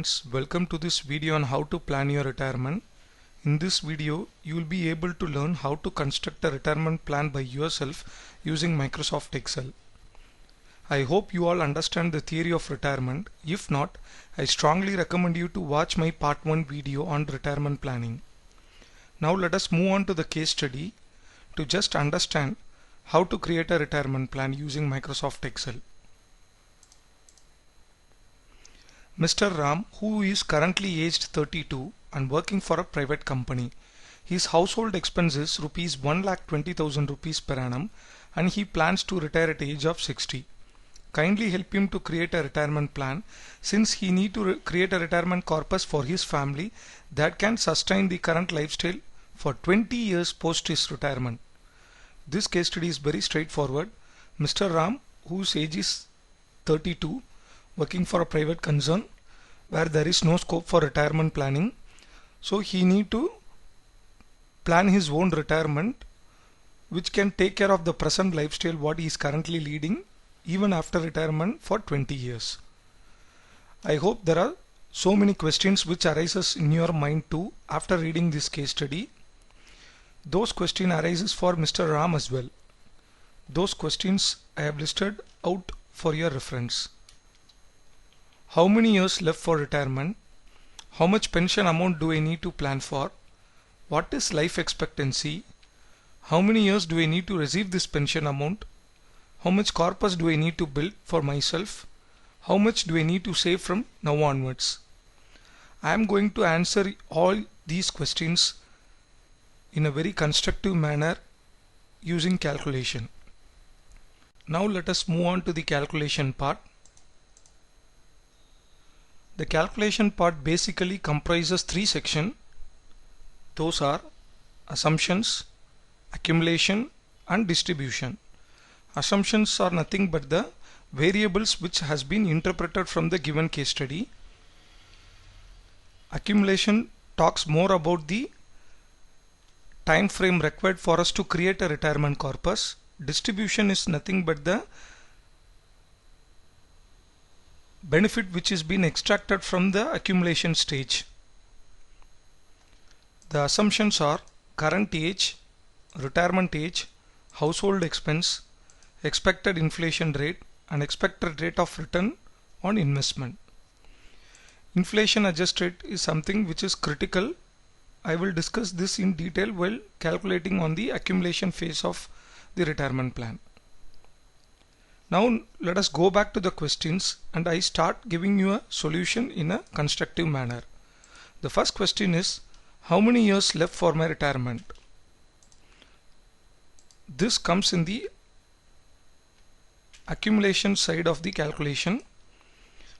friends, welcome to this video on how to plan your retirement. In this video, you will be able to learn how to construct a retirement plan by yourself using Microsoft Excel. I hope you all understand the theory of retirement. If not, I strongly recommend you to watch my part 1 video on retirement planning. Now let us move on to the case study to just understand how to create a retirement plan using Microsoft Excel. Mr. Ram, who is currently aged 32 and working for a private company. His household expenses rupees 1,20,000 rupees per annum and he plans to retire at age of 60. Kindly help him to create a retirement plan since he need to create a retirement corpus for his family that can sustain the current lifestyle for 20 years post his retirement. This case study is very straightforward. Mr. Ram, whose age is 32, working for a private concern where there is no scope for retirement planning, so he need to plan his own retirement which can take care of the present lifestyle what he is currently leading even after retirement for 20 years. I hope there are so many questions which arises in your mind too after reading this case study. Those questions arises for Mr. Ram as well. Those questions I have listed out for your reference. How many years left for retirement? How much pension amount do I need to plan for? What is life expectancy? How many years do I need to receive this pension amount? How much corpus do I need to build for myself? How much do I need to save from now onwards? I am going to answer all these questions in a very constructive manner using calculation. Now let us move on to the calculation part. The calculation part basically comprises 3 sections. Those are assumptions, accumulation and distribution. Assumptions are nothing but the variables which has been interpreted from the given case study. Accumulation talks more about the time frame required for us to create a retirement corpus. Distribution is nothing but the benefit which is being extracted from the accumulation stage. The assumptions are current age, retirement age, household expense, expected inflation rate and expected rate of return on investment. Inflation adjusted is something which is critical. I will discuss this in detail while calculating on the accumulation phase of the retirement plan. Now let us go back to the questions and I start giving you a solution in a constructive manner. The first question is, how many years left for my retirement? This comes in the accumulation side of the calculation,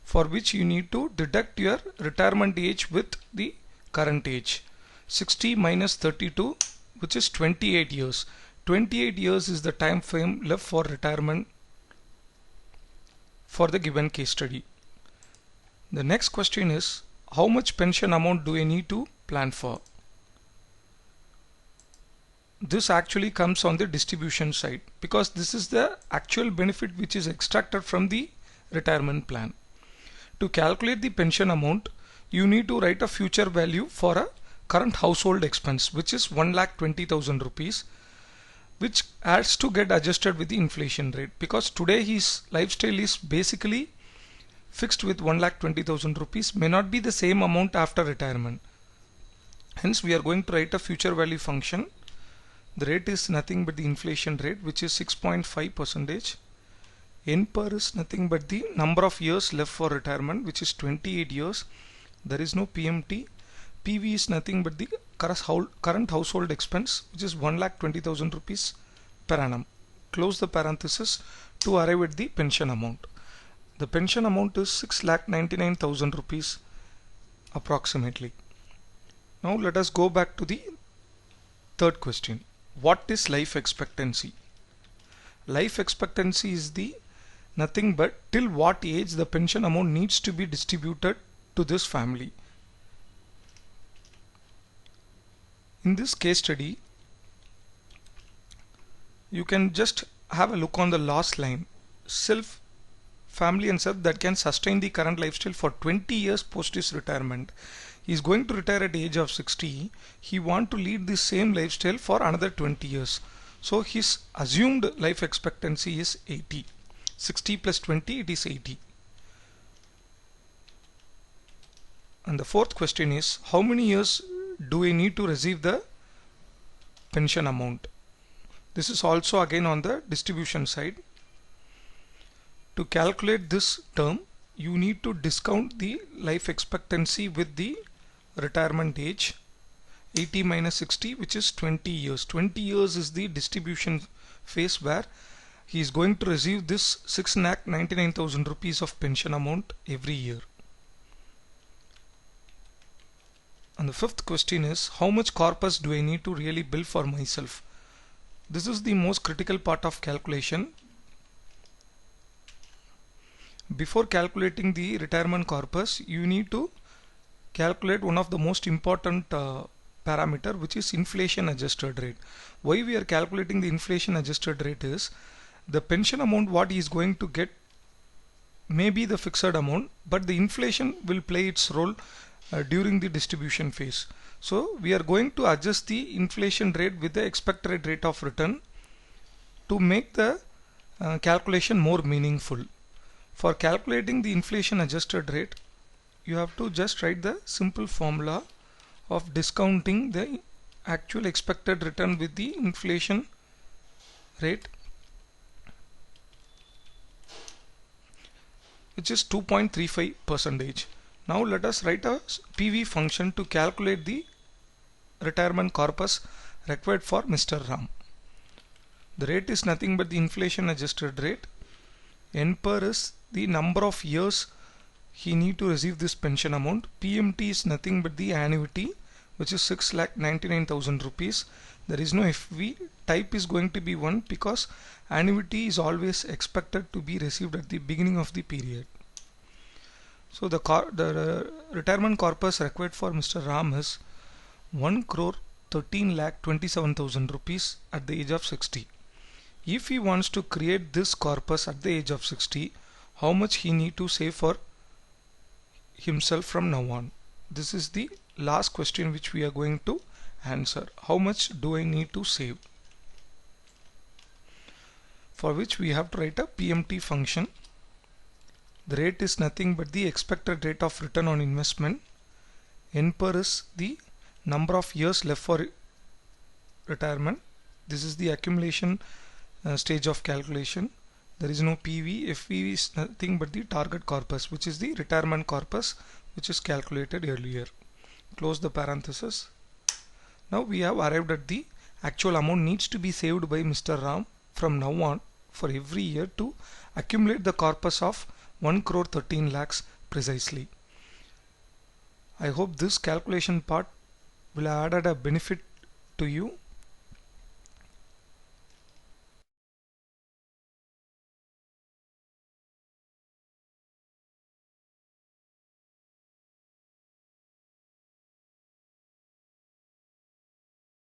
for which you need to deduct your retirement age with the current age. 60 minus 32, which is 28 years. 28 years is the time frame left for retirement for the given case study. The next question is, how much pension amount do I need to plan for? This actually comes on the distribution side because this is the actual benefit which is extracted from the retirement plan. To calculate the pension amount, you need to write a future value for a current household expense which is 1,20,000 rupees, which has to get adjusted with the inflation rate because today his lifestyle is basically fixed with 1,20,000 rupees, may not be the same amount after retirement. Hence we are going to write a future value function. The rate is nothing but the inflation rate, which is 6.5%. N per is nothing but the number of years left for retirement, which is 28 years. There is no PMT. PV is nothing but the current household expense, which is 1,20,000 rupees per annum. Close the parenthesis to arrive at the pension amount. The pension amount is 6,99,000 rupees approximately. Now let us go back to the third question. What is life expectancy? Life expectancy is the nothing but till what age the pension amount needs to be distributed to this family. In this case study, you can just have a look on the last line. Self family and self that can sustain the current lifestyle for 20 years post his retirement. He is going to retire at the age of 60. He want to lead the same lifestyle for another 20 years. So his assumed life expectancy is 80. 60 plus 20, it is 80. And the fourth question is, how many years do I need to receive the pension amount? This is also again on the distribution side. To calculate this term, you need to discount the life expectancy with the retirement age. 80 minus 60, which is 20 years. 20 years is the distribution phase where he is going to receive this 6,99,000 rupees of pension amount every year. And the fifth question is, how much corpus do I need to really build for myself? This is the most critical part of calculation. Before calculating the retirement corpus, you need to calculate one of the most important parameter, which is inflation adjusted rate. Why we are calculating the inflation adjusted rate is, the pension amount what he is going to get may be the fixed amount, but the inflation will play its role during the distribution phase. So we are going to adjust the inflation rate with the expected rate of return to make the calculation more meaningful. For calculating the inflation adjusted rate, you have to just write the simple formula of discounting the actual expected return with the inflation rate, which is 2.35%. Now let us write a PV function to calculate the retirement corpus required for Mr. Ram. The rate is nothing but the inflation adjusted rate. N per is the number of years he need to receive this pension amount. PMT is nothing but the annuity, which is 6,99,000 rupees. There is no FV. Type is going to be 1 because annuity is always expected to be received at the beginning of the period. So the retirement corpus required for Mr. Ram is 1,13,27,000 rupees at the age of 60. If he wants to create this corpus at the age of 60, how much he need to save for himself from now on? This is the last question which we are going to answer. How much do I need to save? For which we have to write a PMT function. The rate is nothing but the expected rate of return on investment. N per is the number of years left for retirement. This is the accumulation stage of calculation. There is no PV. FV is nothing but the target corpus, which is the retirement corpus, which is calculated earlier. Close the parenthesis. Now we have arrived at the actual amount needs to be saved by Mr. Ram from now on for every year to accumulate the corpus of 1,13 lakhs precisely. I hope this calculation part will add a benefit to you.